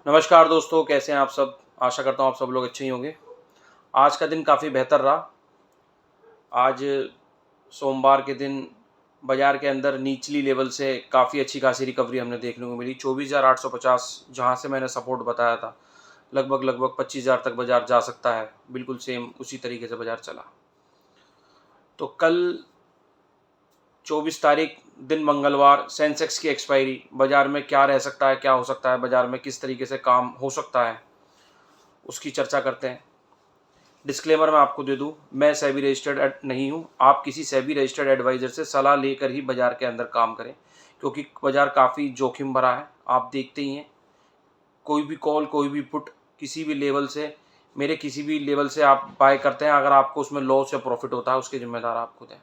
नमस्कार दोस्तों, कैसे हैं आप सब। आशा करता हूँ आप सब लोग अच्छे ही होंगे। आज का दिन काफ़ी बेहतर रहा। आज सोमवार के दिन बाज़ार के अंदर निचली लेवल से काफ़ी अच्छी खासी रिकवरी हमें देखने को मिली। 24,850 जहाँ से मैंने सपोर्ट बताया था, लगभग 25,000 तक बाज़ार जा सकता है। बिल्कुल सेम उसी तरीके से बाज़ार चला। तो कल 24 तारीख दिन मंगलवार, सेंसेक्स की एक्सपायरी, बाज़ार में क्या रह सकता है, क्या हो सकता है, बाज़ार में किस तरीके से काम हो सकता है, उसकी चर्चा करते हैं। डिस्क्लेमर मैं आपको दे दूं, मैं सेबी रजिस्टर्ड नहीं हूं। आप किसी सेबी रजिस्टर्ड एडवाइज़र से सलाह लेकर ही बाज़ार के अंदर काम करें, क्योंकि बाज़ार काफ़ी जोखिम भरा है। आप देखते ही हैं, कोई भी कॉल, कोई भी पुट, किसी भी लेवल से, मेरे किसी भी लेवल से आप बाय करते हैं, अगर आपको उसमें लॉस या प्रॉफिट होता है, उसके ज़िम्मेदार आप खुद हैं।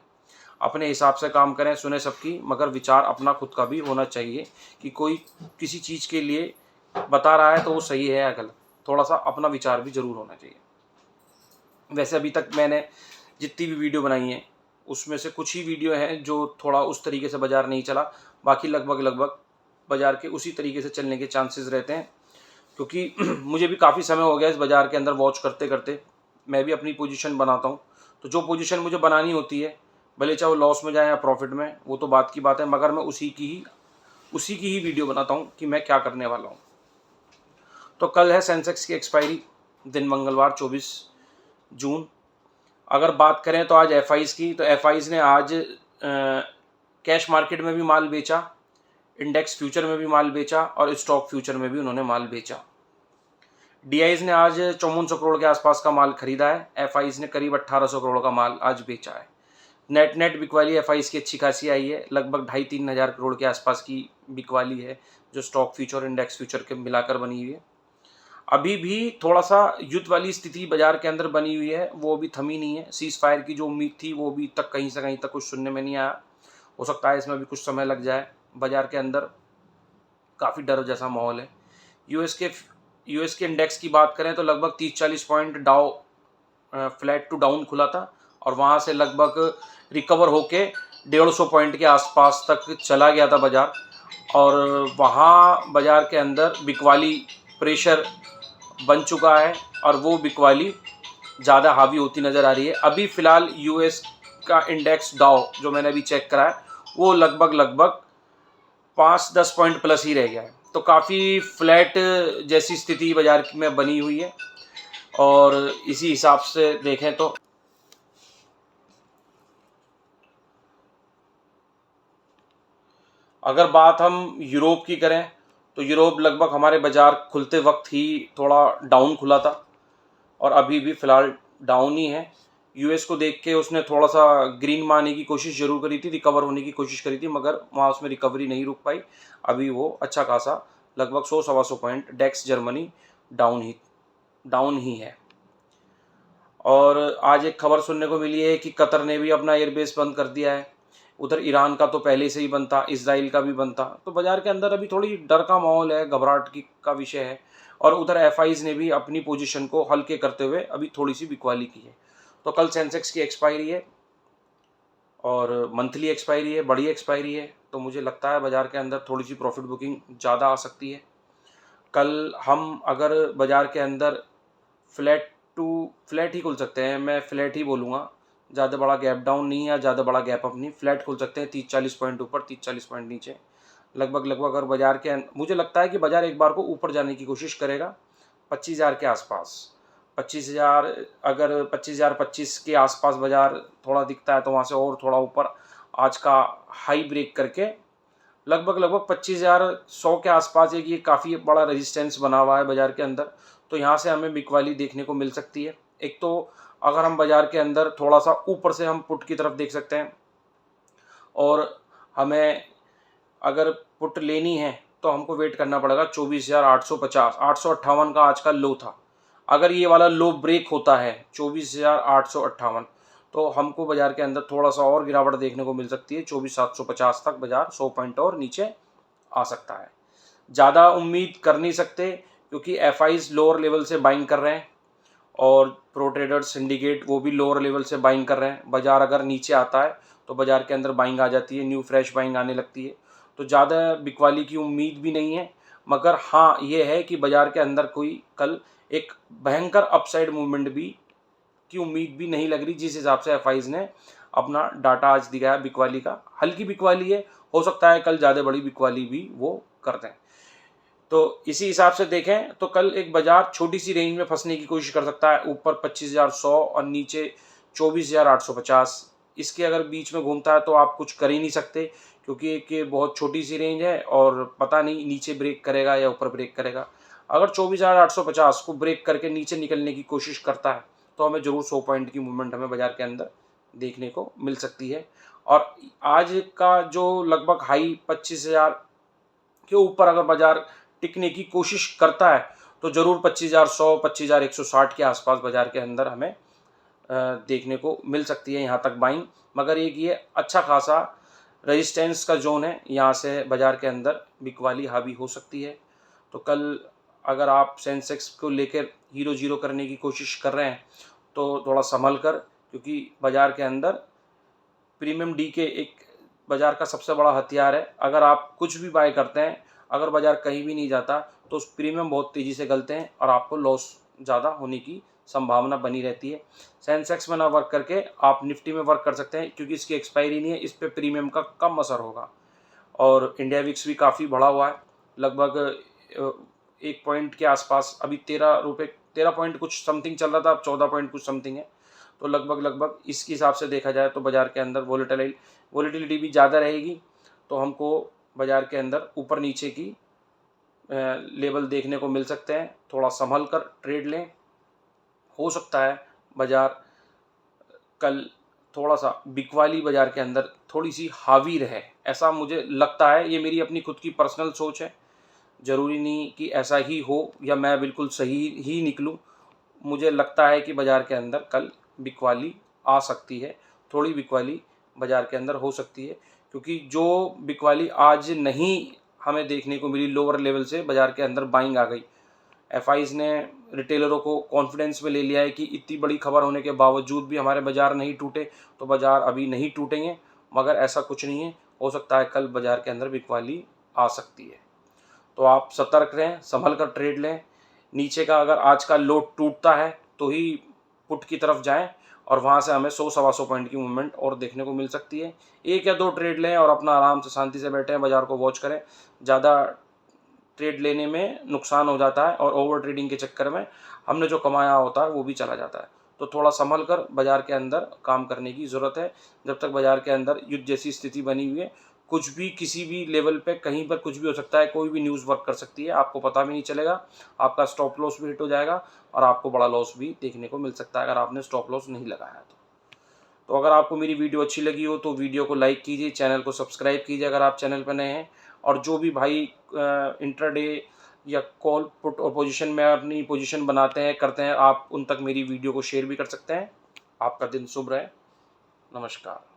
अपने हिसाब से काम करें, सुने सबकी, मगर विचार अपना खुद का भी होना चाहिए कि कोई किसी चीज़ के लिए बता रहा है तो वो सही है या गलत। थोड़ा सा अपना विचार भी ज़रूर होना चाहिए। वैसे अभी तक मैंने जितनी भी वीडियो बनाई हैं, उसमें से कुछ ही वीडियो हैं जो थोड़ा उस तरीके से बाज़ार नहीं चला। बाकी लगभग बाज़ार के उसी तरीके से चलने के चांसेस रहते हैं, क्योंकि मुझे भी काफ़ी समय हो गया इस बाज़ार के अंदर वॉच करते करते। मैं भी अपनी पोजीशन बनाता हूँ, तो जो पोजीशन मुझे बनानी होती है, भले चाहे वो लॉस में जाए या प्रॉफिट में, वो तो बात की बात है, मगर मैं उसी की ही वीडियो बनाता हूँ कि मैं क्या करने वाला हूँ। तो कल है सेंसेक्स की एक्सपायरी, दिन मंगलवार 24 जून। अगर बात करें तो आज एफआईज की, तो एफआईज ने आज कैश मार्केट में भी माल बेचा, इंडेक्स फ्यूचर में भी माल बेचा और स्टॉक फ्यूचर में भी उन्होंने माल बेचा। डीआईज ने आज 5400 करोड़ के आसपास का माल खरीदा है। एफआईज ने करीब 1800 करोड़ का माल आज बेचा है। नेट बिकवाली एफआईज की अच्छी खासी आई है, लगभग 2,500-3 हज़ार करोड़ के आसपास की बिकवाली है, जो स्टॉक फ्यूचर और इंडेक्स फ्यूचर के मिलाकर बनी हुई है। अभी भी थोड़ा सा युद्ध वाली स्थिति बाजार के अंदर बनी हुई है, वो अभी थमी नहीं है। सीज फायर की जो उम्मीद थी वो अभी तक कहीं से कहीं तक कुछ सुनने में नहीं आया। हो सकता है इसमें भी कुछ समय लग जाए। बाजार के अंदर काफ़ी डर जैसा माहौल है। यूएस के इंडेक्स की बात करें तो लगभग 30-40 पॉइंट डाउ फ्लैट टू डाउन खुला था, और वहाँ से लगभग रिकवर होके 150 पॉइंट के आसपास तक चला गया था बाजार, और वहाँ बाजार के अंदर बिकवाली प्रेशर बन चुका है और वो बिकवाली ज़्यादा हावी होती नज़र आ रही है। अभी फ़िलहाल यूएस का इंडेक्स डाउ जो मैंने अभी चेक करा है, वो लगभग 5-10 पॉइंट प्लस ही रह गया है। तो काफ़ी फ्लैट जैसी स्थिति बाज़ार में बनी हुई है, और इसी हिसाब से देखें तो अगर बात हम यूरोप की करें तो यूरोप लगभग हमारे बाज़ार खुलते वक्त ही थोड़ा डाउन खुला था, और अभी भी फ़िलहाल डाउन ही है। यूएस को देख के उसने थोड़ा सा ग्रीन में आने की कोशिश जरूर करी थी, रिकवर होने की कोशिश करी थी, मगर वहाँ उसमें रिकवरी नहीं रुक पाई। अभी वो अच्छा खासा लगभग 100-125 पॉइंट डेक्स जर्मनी डाउन ही है। और आज एक खबर सुनने को मिली है कि कतर ने भी अपना एयरबेस बंद कर दिया है। उधर ईरान का तो पहले से ही बंद था, इसराइल का भी बंद था। तो बाजार के अंदर अभी थोड़ी डर का माहौल है, घबराहट की का विषय है। और उधर एफआईज ने भी अपनी पोजीशन को हल्के करते हुए अभी थोड़ी सी बिकवाली की है। तो कल सेंसेक्स की एक्सपायरी है और मंथली एक्सपायरी है, बड़ी एक्सपायरी है, तो मुझे लगता है बाजार के अंदर थोड़ी सी प्रॉफिट बुकिंग ज़्यादा आ सकती है। कल हम अगर बाजार के अंदर फ्लैट ही खुल सकते हैं, मैं फ्लैट ही बोलूँगा। ज़्यादा बड़ा गैप डाउन नहीं है, ज़्यादा बड़ा गैप अप नहीं, फ्लैट खुल सकते हैं। 30-40 पॉइंट ऊपर, 30-40 पॉइंट नीचे, लगभग अगर बाजार के मुझे लगता है कि बाजार एक बार को ऊपर जाने की कोशिश करेगा 25,000 के आसपास। 25,000, अगर 25,025 के आसपास बाजार थोड़ा दिखता है तो वहाँ से और थोड़ा ऊपर आज का हाई ब्रेक करके लगभग 25,100 के आसपास एक ये काफ़ी बड़ा रेजिस्टेंस बना हुआ है बाजार के अंदर। तो यहाँ से हमें बिकवाली देखने को मिल सकती है। एक तो अगर हम बाजार के अंदर थोड़ा सा ऊपर से हम पुट की तरफ देख सकते हैं, और हमें अगर पुट लेनी है तो हमको वेट करना पड़ेगा 24,850, 858 का आज का लो था। अगर ये वाला लो ब्रेक होता है 24,858, तो हमको बाजार के अंदर थोड़ा सा और गिरावट देखने को मिल सकती है। 24,750 तक बाजार 100 पॉइंट और नीचे आ सकता है। ज़्यादा उम्मीद कर नहीं सकते, क्योंकि एफआईज लोअर लेवल से बाइंग कर रहे हैं, और प्रो ट्रेडर्स सिंडिकेट वो भी लोअर लेवल से बाइंग कर रहे हैं। बाजार अगर नीचे आता है तो बाजार के अंदर बाइंग आ जाती है, न्यू फ्रेश बाइंग आने लगती है। तो ज़्यादा बिकवाली की उम्मीद भी नहीं है, मगर हाँ ये है कि बाज़ार के अंदर कोई कल एक भयंकर अपसाइड मूवमेंट भी की उम्मीद भी नहीं लग रही, जिस हिसाब से एफआईज ने अपना डाटा आज दिखाया बिकवाली का। हल्की बिकवाली है, हो सकता है कल ज़्यादा बड़ी बिकवाली भी वो कर दें। तो इसी हिसाब से देखें तो कल एक बाजार छोटी सी रेंज में फंसने की कोशिश कर सकता है, ऊपर 25,100 और नीचे 24,850। इसके अगर बीच में घूमता है तो आप कुछ कर ही नहीं सकते, क्योंकि एक ये बहुत छोटी सी रेंज है और पता नहीं नीचे ब्रेक करेगा या ऊपर ब्रेक करेगा। अगर 24,850 को ब्रेक करके नीचे निकलने की कोशिश करता है तो हमें ज़रूर 100 पॉइंट की मूवमेंट हमें बाजार के अंदर देखने को मिल सकती है। और आज का जो लगभग हाई 25,000 के ऊपर अगर बाजार टिकने की कोशिश करता है तो ज़रूर 25,100 25,160 के आसपास बाजार के अंदर हमें देखने को मिल सकती है यहाँ तक बाइंग। मगर एक ये अच्छा खासा रेजिस्टेंस का जोन है, यहाँ से बाजार के अंदर बिकवाली हावी हो सकती है। तो कल अगर आप सेंसेक्स को लेकर हीरो जीरो करने की कोशिश कर रहे हैं तो थोड़ा संभल कर, क्योंकि बाजार के अंदर प्रीमियम डी के एक बाजार का सबसे बड़ा हथियार है। अगर आप कुछ भी बाय करते हैं, अगर बाजार कहीं भी नहीं जाता तो उस प्रीमियम बहुत तेज़ी से गलते हैं और आपको लॉस ज़्यादा होने की संभावना बनी रहती है। सेंसेक्स में ना वर्क करके आप निफ्टी में वर्क कर सकते हैं, क्योंकि इसकी एक्सपायरी नहीं है, इस पर प्रीमियम का कम असर होगा। और इंडिया विक्स भी काफ़ी बढ़ा हुआ है, लगभग 1 पॉइंट के आसपास, अभी 13 पॉइंट कुछ समथिंग चल रहा था, अब 14 पॉइंट कुछ समथिंग है। तो लगभग इसके हिसाब से देखा जाए तो बाज़ार के अंदर वोलेटिलिटी भी ज़्यादा रहेगी, तो हमको बाज़ार के अंदर ऊपर नीचे की लेवल देखने को मिल सकते हैं। थोड़ा संभल कर ट्रेड लें, हो सकता है बाज़ार कल थोड़ा सा बिकवाली बाज़ार के अंदर थोड़ी सी हावी रहे, ऐसा मुझे लगता है। ये मेरी अपनी खुद की पर्सनल सोच है, ज़रूरी नहीं कि ऐसा ही हो या मैं बिल्कुल सही ही निकलूँ। मुझे लगता है कि बाज़ार के अंदर कल बिकवाली आ सकती है, थोड़ी बिकवाली बाज़ार के अंदर हो सकती है, क्योंकि जो बिकवाली आज नहीं हमें देखने को मिली, लोअर लेवल से बाज़ार के अंदर बाइंग आ गई। एफआईज ने रिटेलरों को कॉन्फिडेंस में ले लिया है कि इतनी बड़ी खबर होने के बावजूद भी हमारे बाज़ार नहीं टूटे, तो बाज़ार अभी नहीं टूटेंगे। मगर ऐसा कुछ नहीं है, हो सकता है कल बाज़ार के अंदर बिकवाली आ सकती है। तो आप सतर्क रहें, संभल कर ट्रेड लें। नीचे का अगर आज का लो टूटता है तो ही पुट की तरफ जाएं, और वहाँ से हमें 100-125 पॉइंट की मूवमेंट और देखने को मिल सकती है। 1 या 2 ट्रेड लें और अपना आराम से शांति से बैठें, बाज़ार को वॉच करें। ज़्यादा ट्रेड लेने में नुकसान हो जाता है और ओवर ट्रेडिंग के चक्कर में हमने जो कमाया होता है वो भी चला जाता है। तो थोड़ा संभल कर बाज़ार के अंदर काम करने की ज़रूरत है। जब तक बाज़ार के अंदर युद्ध जैसी स्थिति बनी हुई है, कुछ भी किसी भी लेवल पे कहीं पर कुछ भी हो सकता है, कोई भी न्यूज़ वर्क कर सकती है, आपको पता भी नहीं चलेगा। आपका स्टॉप लॉस भी हिट हो जाएगा और आपको बड़ा लॉस भी देखने को मिल सकता है अगर आपने स्टॉप लॉस नहीं लगाया तो अगर आपको मेरी वीडियो अच्छी लगी हो तो वीडियो को लाइक कीजिए, चैनल को सब्सक्राइब कीजिए अगर आप चैनल पर नए हैं। और जो भी भाई इंट्राडे या कॉल पुट और पोजीशन में अपनी पोजीशन बनाते हैं करते हैं, आप उन तक मेरी वीडियो को शेयर भी कर सकते हैं। आपका दिन शुभ रहे। नमस्कार।